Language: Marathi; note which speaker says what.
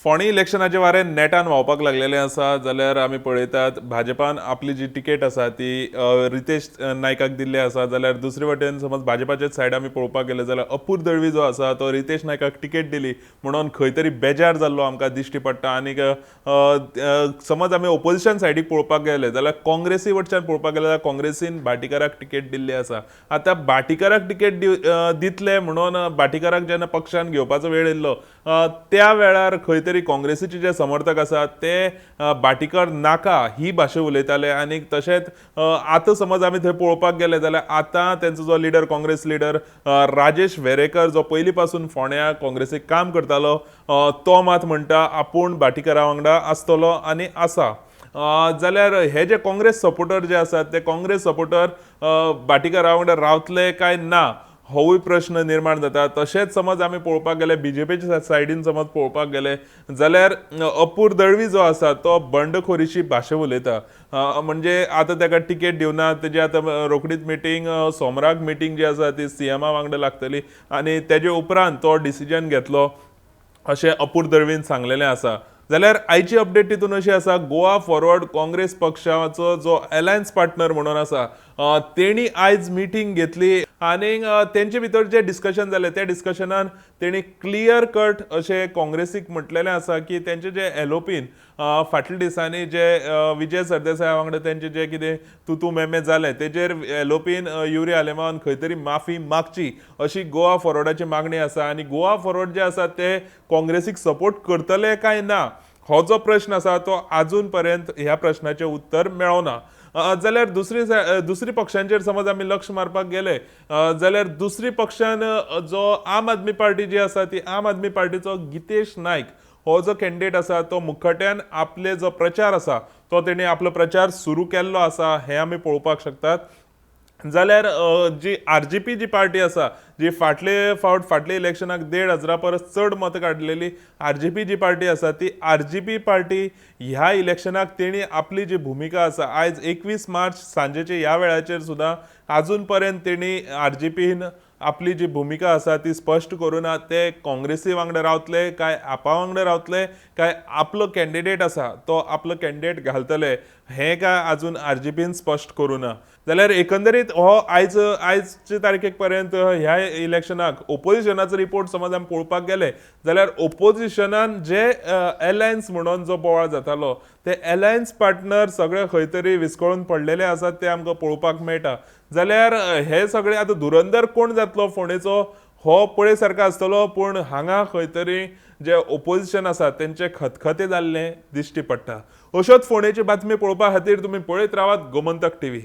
Speaker 1: फोंडी इलेक्शनाचे वारें नेटान व्हांवपाक लागलेलें आसा जाल्यार आमी पळयतात भाजपान आपली जी टिकेट आसा ती रितेश नायकाक दिल्ली आसा जाल्यार दुसरे वटेन समज भाजपाचेच सायड आमी पळोवपाक गेले जाल्यार अपूर दळवी जो आसा तो रितेश नायकाक टिकेट दिली म्हणून खंय तरी बेजार जाल्लो आमकां दिश्टी पडटा आनीक समज आमी ओपोजिशन सायडीक पळोवपाक गेले जाल्यार काँग्रेसी वटच्यान पळोवपाक गेले जाल्यार काँग्रेसीन भाटीकाराक टिकेट दिल्ली आसा. आतां भाटीकाराक टिकेट दितले म्हणून भाटीकाराक जेन्ना पक्षान घेवपाचो वेळ येयल्लो त्या वेळार खंय तरी काँग्रेसीचे जे समर्थक आसात ते भाटीकर नाका ही भाशा उलयताले आनी तशेंच आतां समज आमी थंय पळोवपाक गेले जाल्यार आतां तेंचो जो लिडर काँग्रेस लिडर राजेश वेरेकर जो पयलीं पासून फोंड्या काँग्रेसीक काम करतालो तो मात म्हणटा आपूण भाटीकारा वांगडा आसतलो आनी आसा. जाल्यार हे जे काँग्रेस सपोर्टर जे आसात ते काँग्रेस सपोर्टर भाटीकारा वांगडा रावतले काय ना होवूय प्रश्न निर्माण जाता. तशेंच समज आमी पळोवपाक गेले बीजेपीच्या सायडीन समज पळोवपाक गेले जाल्यार अपूर दळवी जो आसा तो बंडखोरीची भाशा उलयता. म्हणजे आतां ताका टिकेट दिवना तेजी आतां रोखडीच मिटींग सोमराक मिटींग जी आसा ती सीएमा वांगडा लागतली आनी तेजे उपरांत तो डिसिजन घेतलो अशें अपूर दळवीन सांगलेलें आसा. जाल्यार आयची अपडेट तितून अशी आसा गोवा फॉरवर्ड काँग्रेस पक्षाचो जो अलायन्स पार्टनर म्हणून आसा तेणी आयज मिटींग घेतली आनी तेंचे भितर जे डिस्कशन जालें त्या डिस्कशनान तेणी क्लियर कट अशें काँग्रेसीक म्हटलेलें आसा की तेंचे जे एलओपीन फाटल्या दिसांनी जे विजय सरदेसाय वांगडा तेंचे जे कितें तुतू मेमे जालें तेजेर एलओपीन युरी आलेमान खंय तरी माफी मागची अशी गोवा फॉरवर्डाची मागणी आसा. आनी गोवा फॉरवर्ड जे आसा ते काँग्रेसीक सपोर्ट करतले काय ना हो जो प्रश्न आसा तो आजून पर्यंत ह्या प्रश्नाचें उत्तर मेळोना. जाल्यार दुसरी पक्षांचेर समज आमी लक्ष मारपाक गेले जाल्यार दुसरी पक्षान जो आम आदमी पार्टी जी आसा ती आम आदमी पार्टीचो गितेश नायक हो जो कॅन्डिडेट आसा तो मुखाट्यान आपले जो प्रचार आसा तो तेणी आपलो प्रचार सुरू केल्लो आसा हें आमी पळोवपाक शकतात. जाल्यार जी आरजीपी जी पार्टी आसा जी फाटले इलेक्शनाक 1,500 परस चड मतां काडलेली आरजीपी जी पार्टी आसा ती आरजीपी पार्टी ह्या इलेक्शनाक तेणी आपली जी भुमिका आसा आयज 21 मार्च सांजेचे ह्या वेळाचेर सुद्दां आजून पर्यंत तेणी आरजीपीन आपली जी भूमिका आसा ती स्पश्ट करूना. ते काँग्रेसी वांगडा रावतले काय आपा वांगडा रावतले काय आपलो कॅन्डिडेट आसा तो आपलो कॅन्डिडेट घालतले हें काय आजून आरजीपीन स्पश्ट करूना. जाल्यार एकंदरीत हो आयजचे तारखेक पर्यंत ह्या इलेक्शनाक ओपोजिशनाचो रिपोर्ट समज आमी पळोवपाक गेले जाल्यार ओपोजिशनान जे अलायन्स म्हणून जो बोवाळ जातालो ते अलायन्स पार्टनर सगळे खंय तरी विस्कळून पडलेले आसात ते आमकां पळोवपाक मेळटा. जाल्यार हे सगळे आतां धुरंदर कोण जातलो फोंडेचो हो पळय सारको आसतलो पूण हांगा खंय तरी जे ओपोजिशन आसा तेंचे खतखते जाल्ले दिश्टी पडटा. अश्योच फोंडेची बातमी पळोवपा खातीर तुमी पळयत रावात गोमंतक टीव्ही.